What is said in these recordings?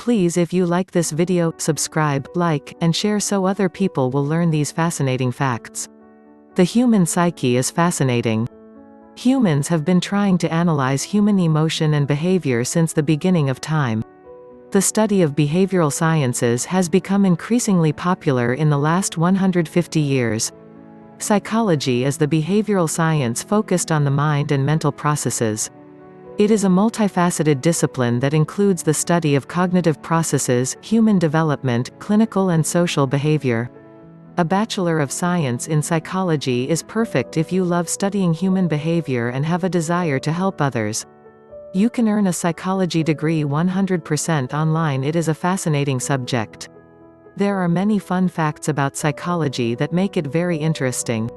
Please, if you like this video, subscribe, like, and share so other people will learn these fascinating facts. The human psyche is fascinating. Humans have been trying to analyze human emotion and behavior since the beginning of time. The study of behavioral sciences has become increasingly popular in the last 150 years. Psychology is the behavioral science focused on the mind and mental processes. It is a multifaceted discipline that includes the study of cognitive processes, human development, clinical and social behavior. A Bachelor of Science in Psychology is perfect if you love studying human behavior and have a desire to help others. You can earn a psychology degree 100% online. It is a fascinating subject. There are many fun facts about psychology that make it very interesting.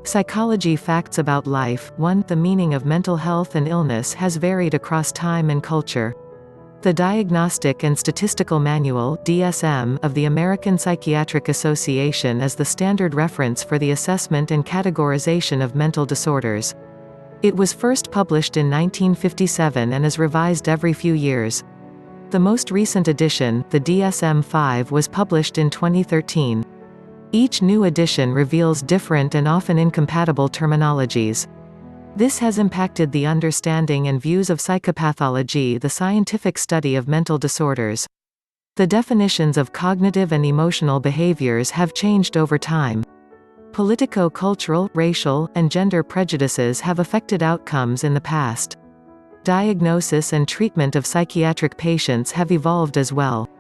Psychology facts about life. 1. The meaning of mental health and illness has varied across time and culture. The Diagnostic and Statistical Manual (DSM) of the American Psychiatric Association is the standard reference for the assessment and categorization of mental disorders. It was first published in 1957 and is revised every few years. The most recent edition, the DSM-5, was published in 2013. Each new edition reveals different and often incompatible terminologies. This has impacted the understanding and views of psychopathology, the scientific study of mental disorders. The definitions of cognitive and emotional behaviors have changed over time. Politico-cultural, racial, and gender prejudices have affected outcomes in the past. Diagnosis and treatment of psychiatric patients have evolved as well.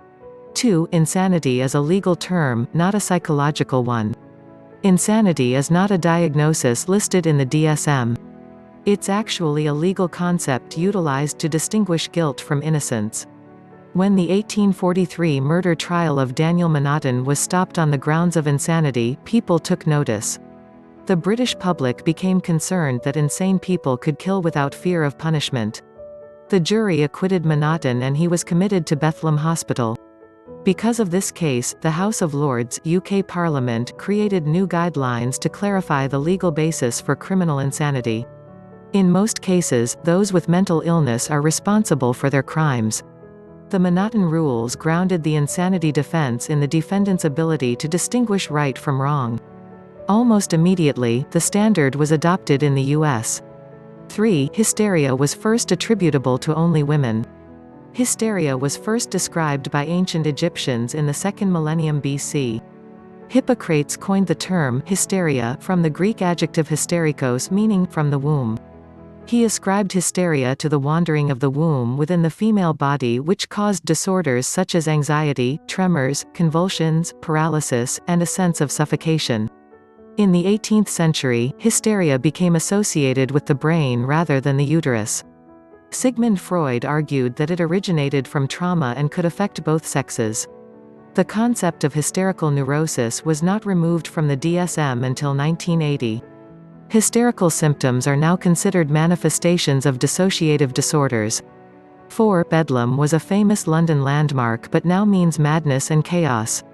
2. Insanity is a legal term, not a psychological one. Insanity is not a diagnosis listed in the DSM. It's actually a legal concept utilized to distinguish guilt from innocence. When the 1843 murder trial of Daniel Monaghan was stopped on the grounds of insanity, people took notice. The British public became concerned that insane people could kill without fear of punishment. The jury acquitted Monaghan and he was committed to Bethlehem Hospital. Because of this case, the House of Lords, UK Parliament, created new guidelines to clarify the legal basis for criminal insanity. In most cases, those with mental illness are responsible for their crimes. The Monaghan rules grounded the insanity defense in the defendant's ability to distinguish right from wrong. Almost immediately, the standard was adopted in the US. 3. Hysteria was first attributable to only women. Hysteria was first described by ancient Egyptians in the 2nd millennium BC. Hippocrates coined the term hysteria from the Greek adjective hysterikos, meaning from the womb. He ascribed hysteria to the wandering of the womb within the female body, which caused disorders such as anxiety, tremors, convulsions, paralysis, and a sense of suffocation. In the 18th century, hysteria became associated with the brain rather than the uterus. Sigmund Freud argued that it originated from trauma and could affect both sexes. The concept of hysterical neurosis was not removed from the DSM until 1980. Hysterical symptoms are now considered manifestations of dissociative disorders. 4. Bedlam was a famous London landmark but now means madness and chaos.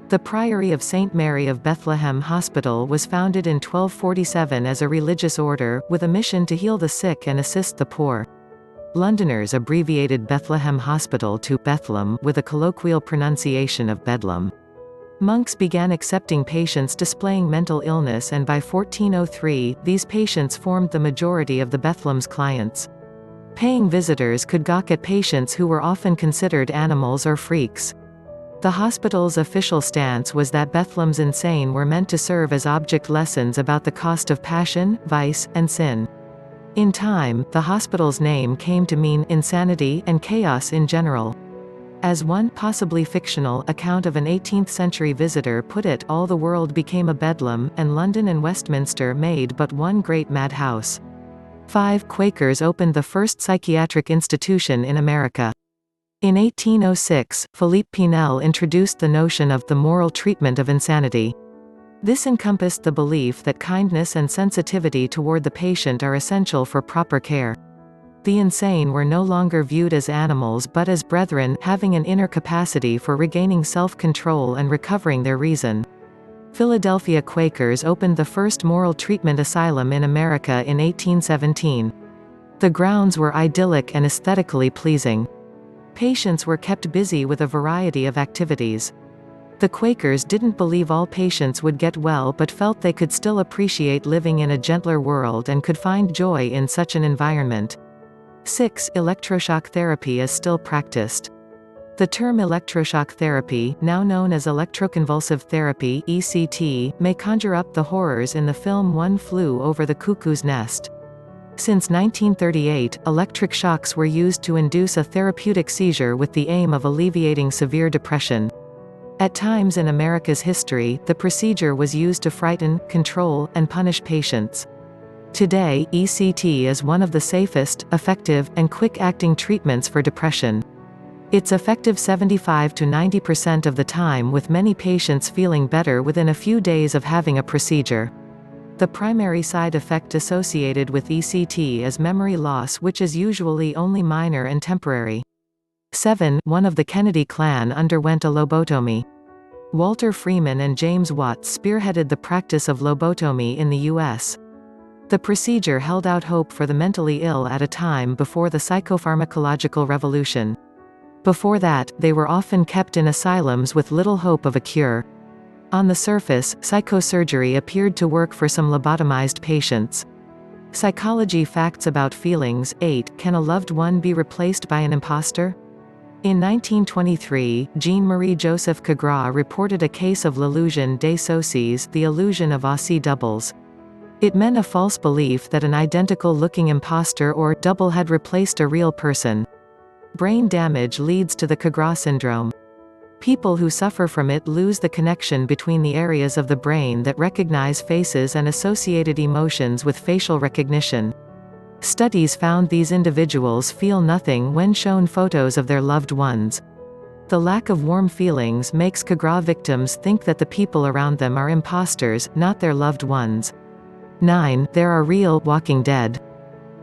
The Priory of St. Mary of Bethlehem Hospital was founded in 1247 as a religious order, with a mission to heal the sick and assist the poor. Londoners abbreviated Bethlehem Hospital to Bethlehem, with a colloquial pronunciation of Bedlam. Monks began accepting patients displaying mental illness, and by 1403, these patients formed the majority of the Bethlehem's clients. Paying visitors could gawk at patients who were often considered animals or freaks. The hospital's official stance was that Bethlehem's insane were meant to serve as object lessons about the cost of passion, vice, and sin. In time, the hospital's name came to mean insanity and chaos in general. As one, possibly fictional, account of an 18th-century visitor put it, all the world became a bedlam, and London and Westminster made but one great madhouse. 5. Quakers opened the first psychiatric institution in America. In 1806, Philippe Pinel introduced the notion of the moral treatment of insanity. This encompassed the belief that kindness and sensitivity toward the patient are essential for proper care. The insane were no longer viewed as animals but as brethren, having an inner capacity for regaining self-control and recovering their reason. Philadelphia Quakers opened the first moral treatment asylum in America in 1817. The grounds were idyllic and aesthetically pleasing. Patients were kept busy with a variety of activities. The Quakers didn't believe all patients would get well but felt they could still appreciate living in a gentler world and could find joy in such an environment. 6. Electroshock therapy is still practiced. The term electroshock therapy, now known as electroconvulsive therapy (ECT), may conjure up the horrors in the film One Flew Over the Cuckoo's Nest. Since 1938, electric shocks were used to induce a therapeutic seizure with the aim of alleviating severe depression. At times in America's history, the procedure was used to frighten, control, and punish patients. Today, ECT is one of the safest, effective, and quick-acting treatments for depression. It's effective 75 to 90% of the time, with many patients feeling better within a few days of having a procedure. The primary side effect associated with ECT is memory loss, which is usually only minor and temporary. 7. One of the Kennedy clan underwent a lobotomy. Walter Freeman and James Watts spearheaded the practice of lobotomy in the U.S. The procedure held out hope for the mentally ill at a time before the psychopharmacological revolution. Before that, they were often kept in asylums with little hope of a cure. On the surface, psychosurgery appeared to work for some lobotomized patients. Psychology facts about feelings. 8. Can a loved one be replaced by an imposter? In 1923, Jean-Marie Joseph Cagrat reported a case of l'illusion des socies, the illusion of Aussie doubles. It meant a false belief that an identical-looking imposter or double had replaced a real person. Brain damage leads to the Cagrat syndrome. People who suffer from it lose the connection between the areas of the brain that recognize faces and associated emotions with facial recognition. Studies found these individuals feel nothing when shown photos of their loved ones. The lack of warm feelings makes Cagrat victims think that the people around them are imposters, not their loved ones. 9. There are real, walking dead.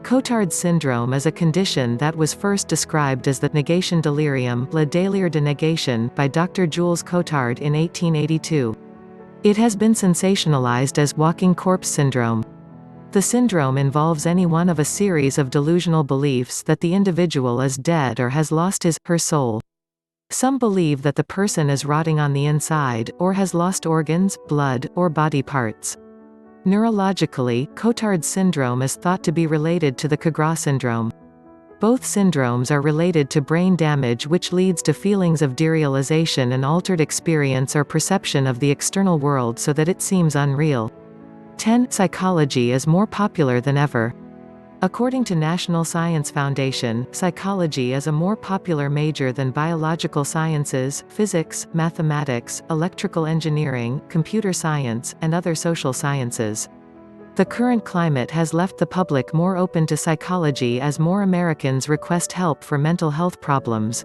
Cotard's syndrome is a condition that was first described as the negation delirium, le délire de négation, by Dr. Jules Cotard in 1882. It has been sensationalized as walking corpse syndrome. The syndrome involves any one of a series of delusional beliefs that the individual is dead or has lost his/her soul. Some believe that the person is rotting on the inside, or has lost organs, blood, or body parts. Neurologically, Cotard's syndrome is thought to be related to the Cagrat syndrome. Both syndromes are related to brain damage, which leads to feelings of derealization and altered experience or perception of the external world so that it seems unreal. 10. Psychology is more popular than ever. According to National Science Foundation, psychology is a more popular major than biological sciences, physics, mathematics, electrical engineering, computer science, and other social sciences. The current climate has left the public more open to psychology as more Americans request help for mental health problems.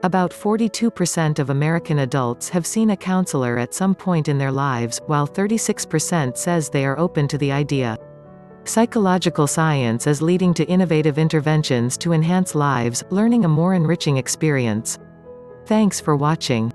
About 42% of American adults have seen a counselor at some point in their lives, while 36% says they are open to the idea. Psychological science is leading to innovative interventions to enhance lives, learning a more enriching experience. Thanks for watching.